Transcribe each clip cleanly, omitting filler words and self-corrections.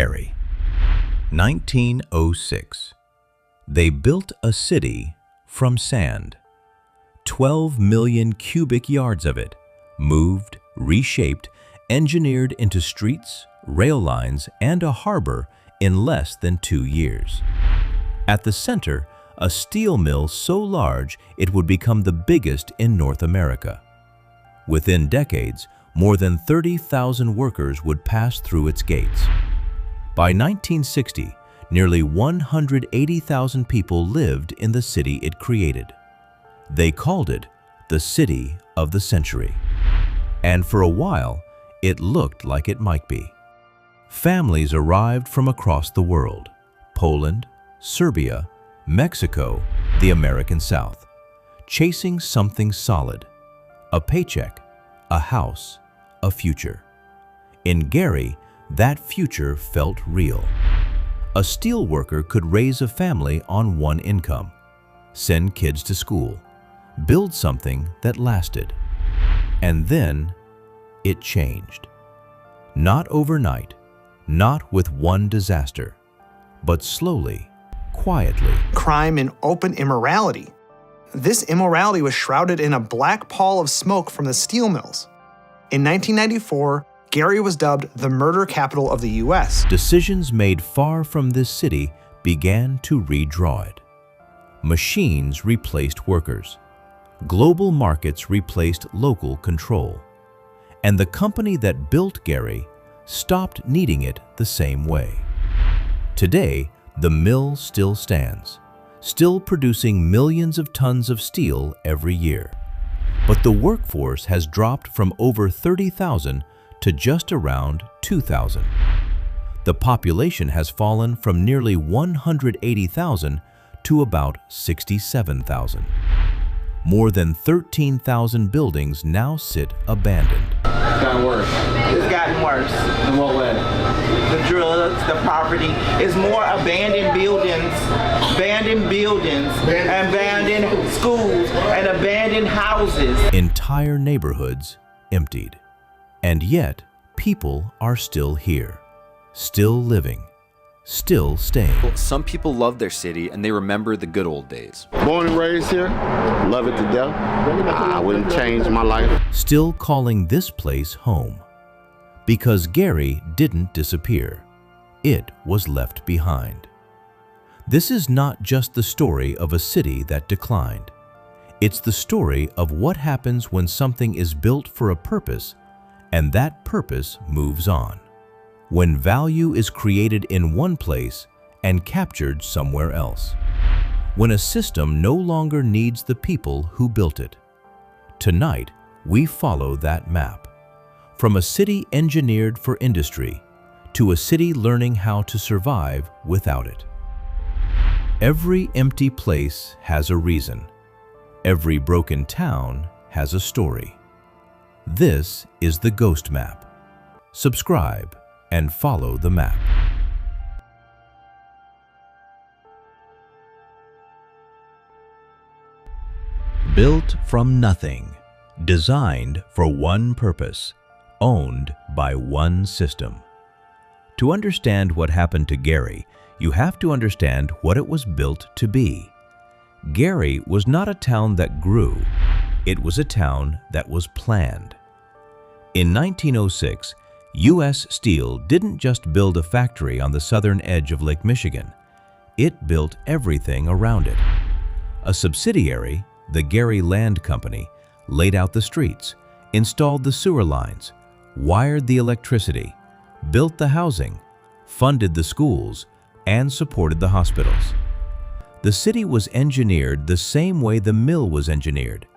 Gary, 1906. They built a city from sand. 12 million cubic yards of it, moved, reshaped, engineered into streets, rail lines, and a harbor in less than 2 years. At the center, a steel mill so large it would become the biggest in North America. Within decades, more than 30,000 workers would pass through its gates. By 1960, nearly 180,000 people lived in the city it created. They called it the City of the Century. And for a while, it looked like it might be. Families arrived from across the world: Poland, Serbia, Mexico, the American South, chasing something solid: a paycheck, a house, a future. In Gary, that future felt real. A steel worker could raise a family on one income, send kids to school, build something that lasted. And then it changed. Not overnight, not with one disaster, but slowly, quietly. Crime and open immorality. This immorality was shrouded in a black pall of smoke from the steel mills. In 1994, Gary was dubbed the murder capital of the U.S. Decisions made far from this city began to redraw it. Machines replaced workers. Global markets replaced local control. And the company that built Gary stopped needing it the same way. Today, the mill still stands, still producing millions of tons of steel every year. But the workforce has dropped from over 30,000 to just around 2,000. The population has fallen from nearly 180,000 to about 67,000. More than 13,000 buildings now sit abandoned. It's gotten worse. It's gotten worse. In what way? The drugs, the property. It's more abandoned buildings, abandoned schools, and abandoned houses. Entire neighborhoods emptied. And yet, people are still here, still living, still staying. Some people love their city and they remember the good old days. Born and raised here, love it to death. I wouldn't change my life. Still calling this place home. Because Gary didn't disappear. It was left behind. This is not just the story of a city that declined. It's the story of what happens when something is built for a purpose and that purpose moves on. When value is created in one place and captured somewhere else. When a system no longer needs the people who built it. Tonight, we follow that map. From a city engineered for industry to a city learning how to survive without it. Every empty place has a reason. Every broken town has a story. This is the Ghost Map. Subscribe and follow the map. Built from nothing, designed for one purpose, owned by one system. To understand what happened to Gary, you have to understand what it was built to be. Gary was not a town that grew, it was a town that was planned. In 1906, U.S. Steel didn't just build a factory on the southern edge of Lake Michigan. It built everything around it. A subsidiary, the Gary Land Company, laid out the streets, installed the sewer lines, wired the electricity, built the housing, funded the schools, and supported the hospitals. The city was engineered the same way the mill was engineered,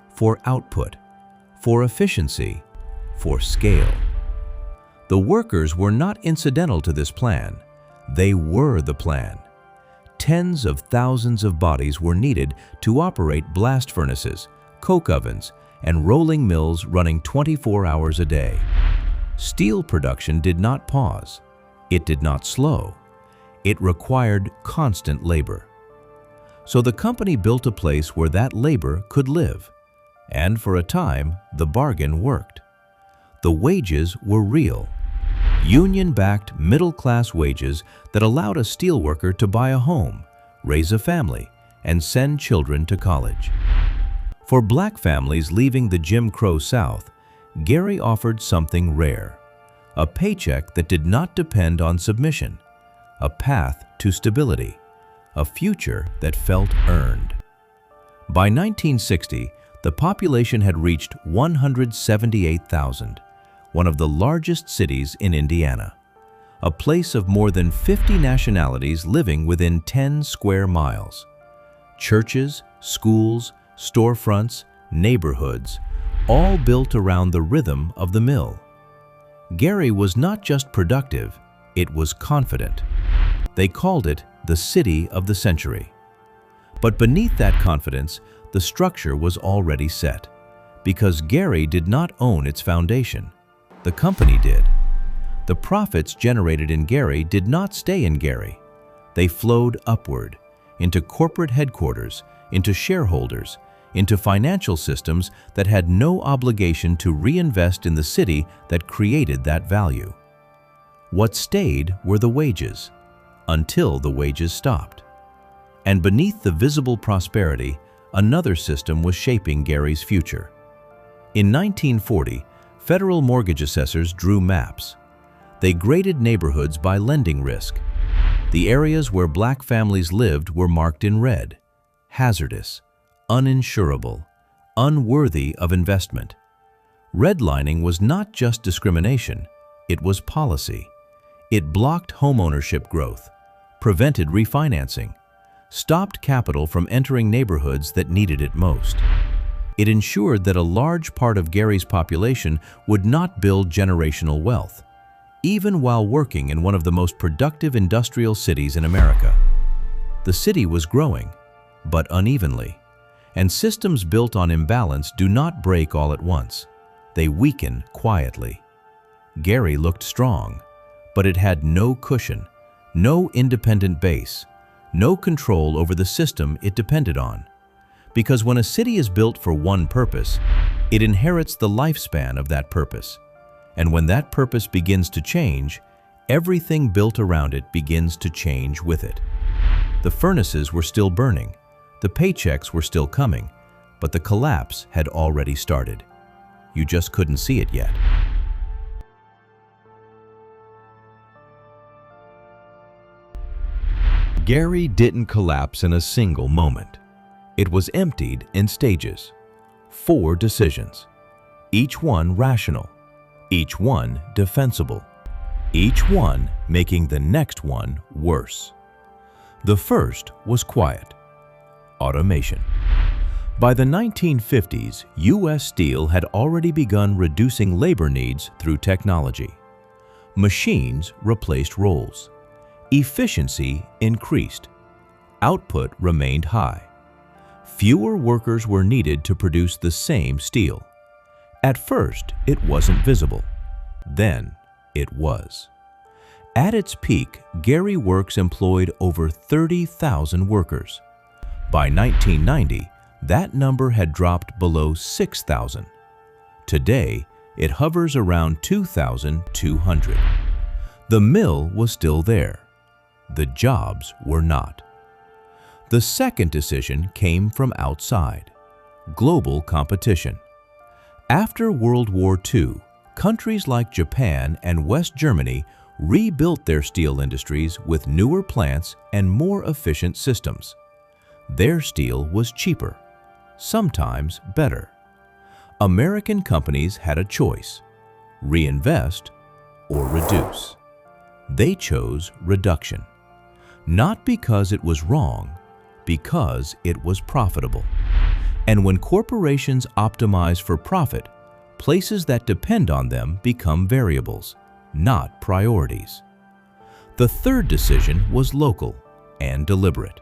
for output, for efficiency, for scale. The workers were not incidental to this plan. They were the plan. Tens of thousands of bodies were needed to operate blast furnaces, coke ovens, and rolling mills running 24 hours a day. Steel production did not pause. It did not slow. It required constant labor. So the company built a place where that labor could live. And for a time, the bargain worked. The wages were real. union-backed middle-class wages that allowed a steelworker to buy a home, raise a family, and send children to college. For black families leaving the Jim Crow South, Gary offered something rare, a paycheck that did not depend on submission, a path to stability, a future that felt earned. By 1960, the population had reached 178,000, one of the largest cities in Indiana, a place of more than 50 nationalities living within 10 square miles. Churches, schools, storefronts, neighborhoods, all built around the rhythm of the mill. Gary was not just productive, it was confident. They called it the city of the century. But beneath that confidence, the structure was already set, because Gary did not own its foundation. The company did. The profits generated in Gary did not stay in Gary. They flowed upward, into corporate headquarters, into shareholders, into financial systems that had no obligation to reinvest in the city that created that value. What stayed were the wages, until the wages stopped. And beneath the visible prosperity, another system was shaping Gary's future. In 1940, federal mortgage assessors drew maps. They graded neighborhoods by lending risk. The areas where black families lived were marked in red: hazardous, uninsurable, unworthy of investment. Redlining was not just discrimination, it was policy. It blocked homeownership growth, prevented refinancing, stopped capital from entering neighborhoods that needed it most. It ensured that a large part of Gary's population would not build generational wealth, even while working in one of the most productive industrial cities in America. The city was growing, but unevenly, and systems built on imbalance do not break all at once. They weaken quietly. Gary looked strong, but it had no cushion, no independent base, no control over the system it depended on. Because when a city is built for one purpose, it inherits the lifespan of that purpose. And when that purpose begins to change, everything built around it begins to change with it. The furnaces were still burning, the paychecks were still coming, but the collapse had already started. You just couldn't see it yet. Gary didn't collapse in a single moment. It was emptied in stages. 4 decisions, each one rational, each one defensible, each one making the next one worse. The first was quiet: automation. By the 1950s, U.S. Steel had already begun reducing labor needs through technology. Machines replaced roles. Efficiency increased. Output remained high. Fewer workers were needed to produce the same steel. At first, it wasn't visible. Then, it was. At its peak, Gary Works employed over 30,000 workers. By 1990, that number had dropped below 6,000. Today, it hovers around 2,200. The mill was still there. The jobs were not. The second decision came from outside: global competition. After World War II, countries like Japan and West Germany rebuilt their steel industries with newer plants and more efficient systems. Their steel was cheaper, sometimes better. American companies had a choice: reinvest or reduce. They chose reduction, not because it was wrong, because it was profitable. And when corporations optimize for profit, places that depend on them become variables, not priorities. The third decision was local and deliberate: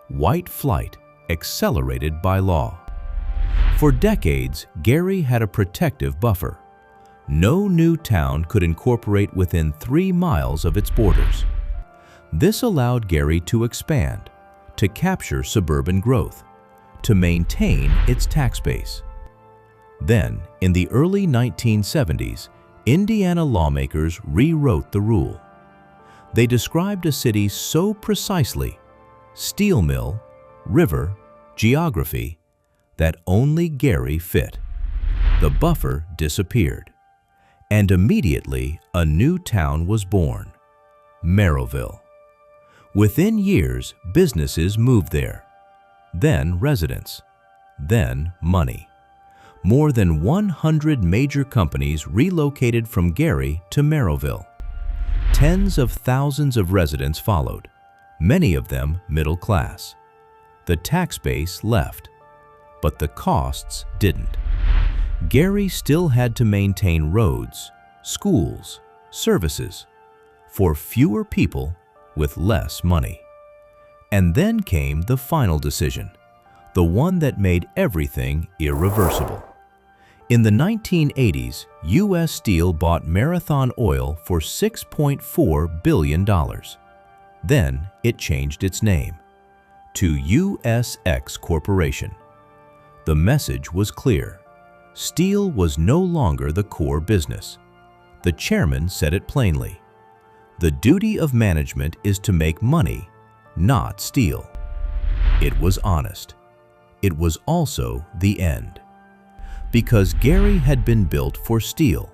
white flight accelerated by law. For decades, Gary had a protective buffer. No new town could incorporate within 3 miles of its borders. This allowed Gary to expand, to capture suburban growth, to maintain its tax base. Then, in the early 1970s, Indiana lawmakers rewrote the rule. They described a city so precisely, steel mill, river, geography, that only Gary fit. The buffer disappeared, and immediately a new town was born, Merrillville. Within years, businesses moved there, then residents, then money. More than 100 major companies relocated from Gary to Merrillville. Tens of thousands of residents followed, many of them middle class. The tax base left, but the costs didn't. Gary still had to maintain roads, schools, services for fewer people with less money. And then came the final decision, the one that made everything irreversible. In the 1980s, U.S. Steel bought Marathon Oil for $6.4 billion. Then it changed its name to USX Corporation. The message was clear. Steel was no longer the core business. The chairman said it plainly. The duty of management is to make money, not steal. It was honest. It was also the end. Because Gary had been built for steel,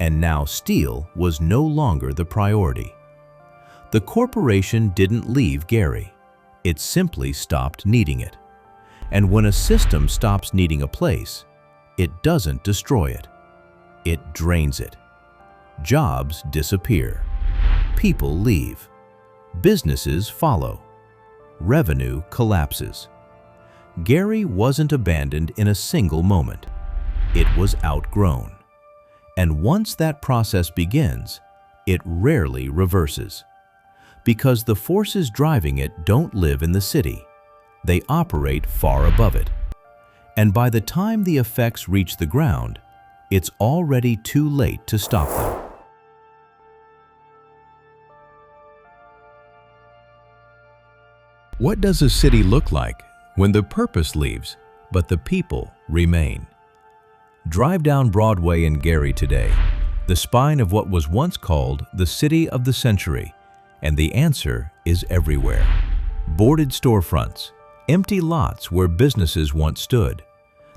and now steel was no longer the priority. The corporation didn't leave Gary. It simply stopped needing it. And when a system stops needing a place, it doesn't destroy it. It drains it. Jobs disappear. People leave. Businesses follow. Revenue collapses. Gary wasn't abandoned in a single moment. It was outgrown. And once that process begins, it rarely reverses. Because the forces driving it don't live in the city. They operate far above it. And by the time the effects reach the ground, it's already too late to stop them. What does a city look like when the purpose leaves, but the people remain? Drive down Broadway in Gary today, the spine of what was once called the city of the century, and the answer is everywhere. Boarded storefronts, empty lots where businesses once stood,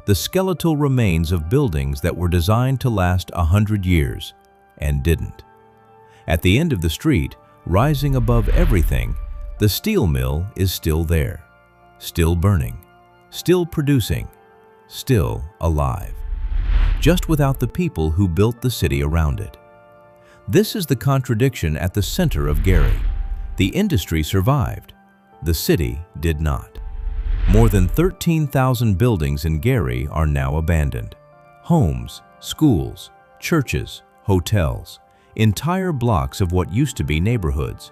the skeletal remains of buildings that were designed to last 100 years and didn't. At the end of the street, rising above everything, the steel mill is still there, still burning, still producing, still alive, just without the people who built the city around it. This is the contradiction at the center of Gary. The industry survived, the city did not. More than 13,000 buildings in Gary are now abandoned. Homes, schools, churches, hotels, entire blocks of what used to be neighborhoods.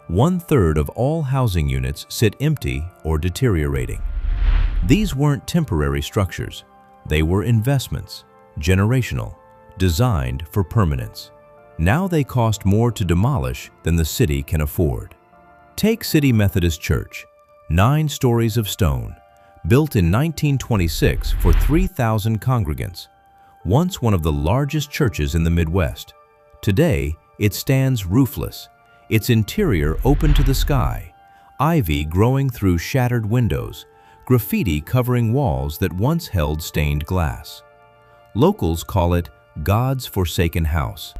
1/3 of all housing units sit empty or deteriorating. These weren't temporary structures. They were investments, generational, designed for permanence. Now they cost more to demolish than the city can afford. Take City Methodist Church, 9 stories of stone, built in 1926 for 3,000 congregants, once one of the largest churches in the Midwest. Today, it stands roofless, its interior open to the sky, ivy growing through shattered windows, graffiti covering walls that once held stained glass. Locals call it God's forsaken house.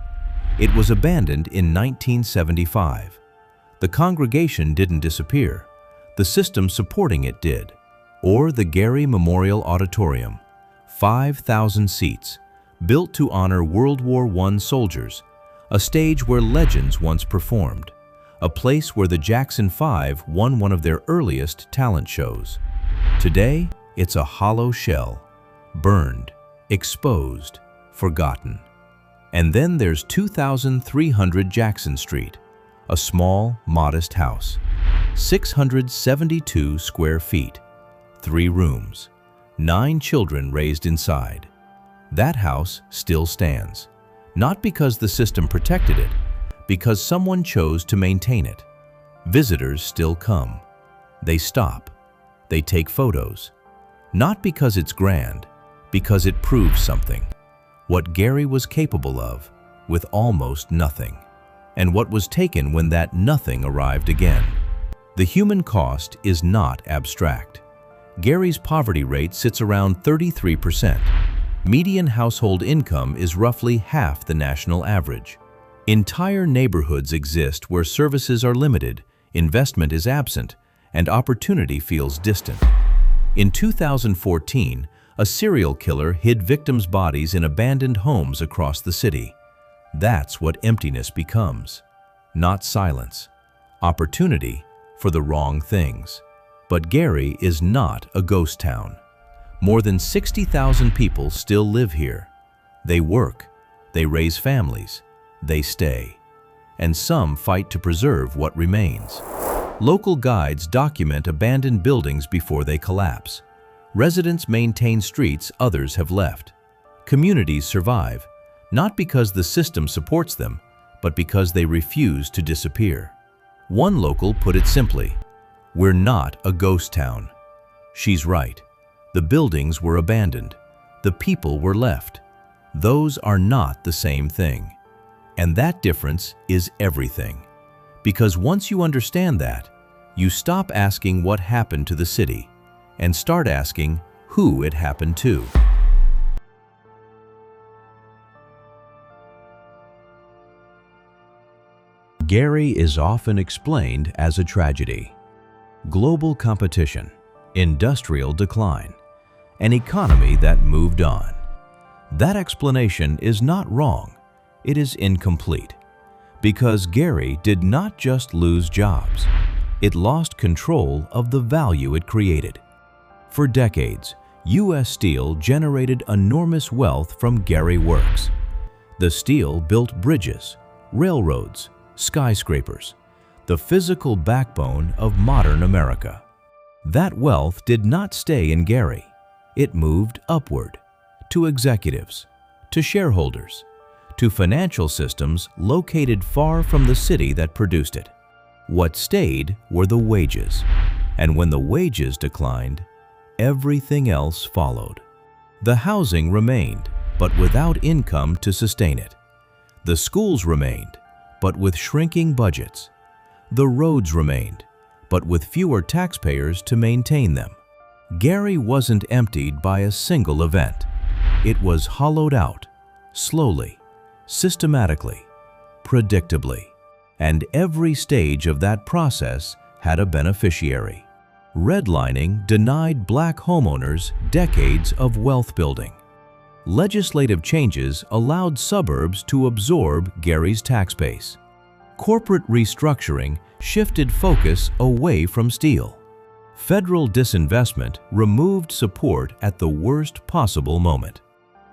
It was abandoned in 1975. The congregation didn't disappear. The system supporting it did. Or the Gary Memorial Auditorium, 5,000 seats, built to honor World War I soldiers, a stage where legends once performed, a place where the Jackson 5 won one of their earliest talent shows. Today, it's a hollow shell, burned, exposed, forgotten. And then there's 2,300 Jackson Street, a small, modest house, 672 square feet, 3 rooms, 9 children raised inside. That house still stands, not because the system protected it, because someone chose to maintain it. Visitors still come. They stop. They take photos. Not because it's grand, because it proves something. what Gary was capable of with almost nothing, and what was taken when that nothing arrived again. The human cost is not abstract. Gary's poverty rate sits around 33%. Median household income is roughly half the national average. Entire neighborhoods exist where services are limited, investment is absent, and opportunity feels distant. In 2014, a serial killer hid victims' bodies in abandoned homes across the city. That's what emptiness becomes. Not silence. Opportunity for the wrong things. But Gary is not a ghost town. More than 60,000 people still live here. They work, they raise families, they stay. And some fight to preserve what remains. Local guides document abandoned buildings before they collapse. Residents maintain streets others have left. Communities survive, not because the system supports them, but because they refuse to disappear. One local put it simply, "We're not a ghost town." She's right. The buildings were abandoned. The people were left. Those are not the same thing. And that difference is everything. Because once you understand that, you stop asking what happened to the city and start asking who it happened to. Gary is often explained as a tragedy. Global competition, industrial decline, an economy that moved on. That explanation is not wrong, it is incomplete. Because Gary did not just lose jobs, it lost control of the value it created. For decades, U.S. Steel generated enormous wealth from Gary Works. The steel built bridges, railroads, skyscrapers, the physical backbone of modern America. That wealth did not stay in Gary. It moved upward, to executives, to shareholders, to financial systems located far from the city that produced it. What stayed were the wages, and when the wages declined, everything else followed. The housing remained, but without income to sustain it. The schools remained, but with shrinking budgets. The roads remained, but with fewer taxpayers to maintain them. Gary wasn't emptied by a single event. It was hollowed out, slowly, systematically, predictably. And every stage of that process had a beneficiary. Redlining denied black homeowners decades of wealth building. Legislative changes allowed suburbs to absorb Gary's tax base. Corporate restructuring shifted focus away from steel. Federal disinvestment removed support at the worst possible moment.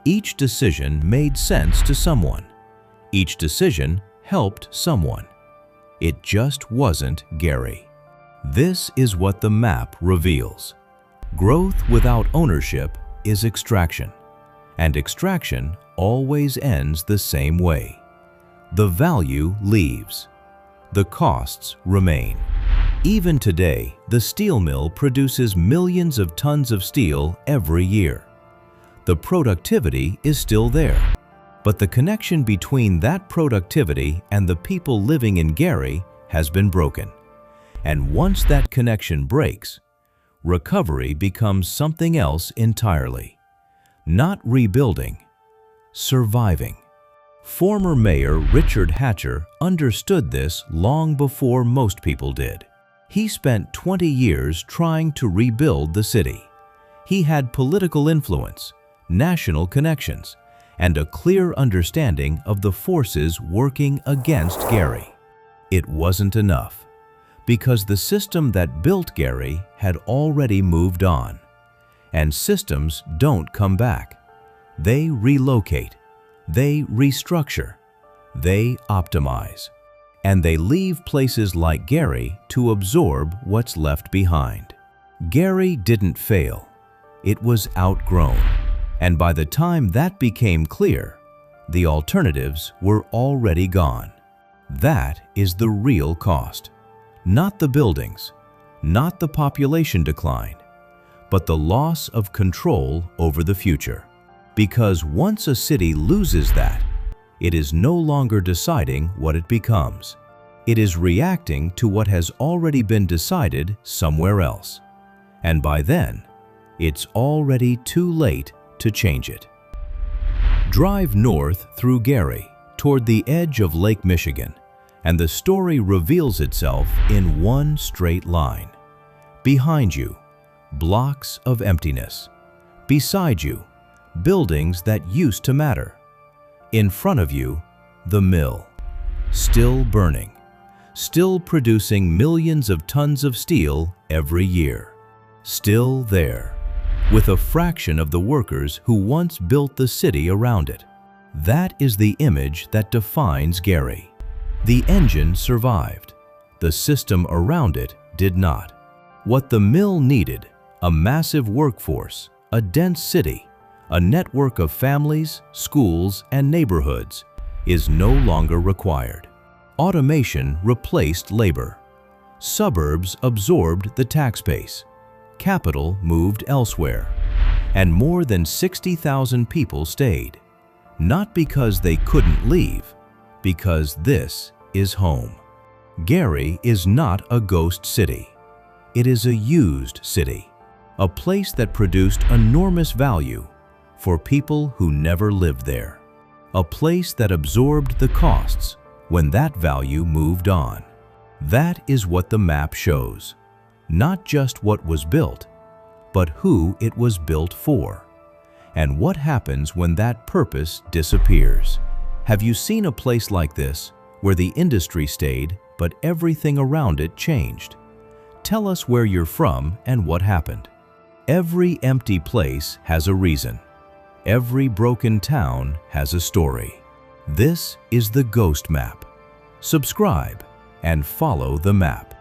Each decision made sense to someone. Each decision helped someone. It just wasn't Gary. This is what the map reveals. Growth without ownership is extraction, and extraction always ends the same way. The value leaves. The costs remain. Even today, the steel mill produces millions of tons of steel every year. The productivity is still there, but the connection between that productivity and the people living in Gary has been broken. And once that connection breaks, recovery becomes something else entirely. Not rebuilding, surviving. Former Mayor Richard Hatcher understood this long before most people did. He spent 20 years trying to rebuild the city. He had political influence, national connections, and a clear understanding of the forces working against Gary. It wasn't enough, because the system that built Gary had already moved on. And systems don't come back. They relocate, they restructure, they optimize. And they leave places like Gary to absorb what's left behind. Gary didn't fail. It was outgrown. And by the time that became clear, the alternatives were already gone. That is the real cost. Not the buildings, not the population decline, but the loss of control over the future. Because once a city loses that, it is no longer deciding what it becomes. It is reacting to what has already been decided somewhere else. And by then, it's already too late to change it. Drive north through Gary toward the edge of Lake Michigan, and the story reveals itself in one straight line. Behind you, blocks of emptiness. Beside you, buildings that used to matter. In front of you, the mill, still burning, still producing millions of tons of steel every year. Still there, with a fraction of the workers who once built the city around it. That is the image that defines Gary. The engine survived. The system around it did not. What the mill needed, a massive workforce, a dense city, a network of families, schools, and neighborhoods, is no longer required. Automation replaced labor. Suburbs absorbed the tax base. Capital moved elsewhere. And more than 60,000 people stayed. Not because they couldn't leave, because this is home. Gary is not a ghost city. It is a used city, a place that produced enormous value for people who never lived there, a place that absorbed the costs when that value moved on. That is what the map shows, not just what was built, but who it was built for, and what happens when that purpose disappears. Have you seen a place like this where the industry stayed, but everything around it changed? Tell us where you're from and what happened. Every empty place has a reason. Every broken town has a story. This is the Ghost Map. Subscribe and follow the map.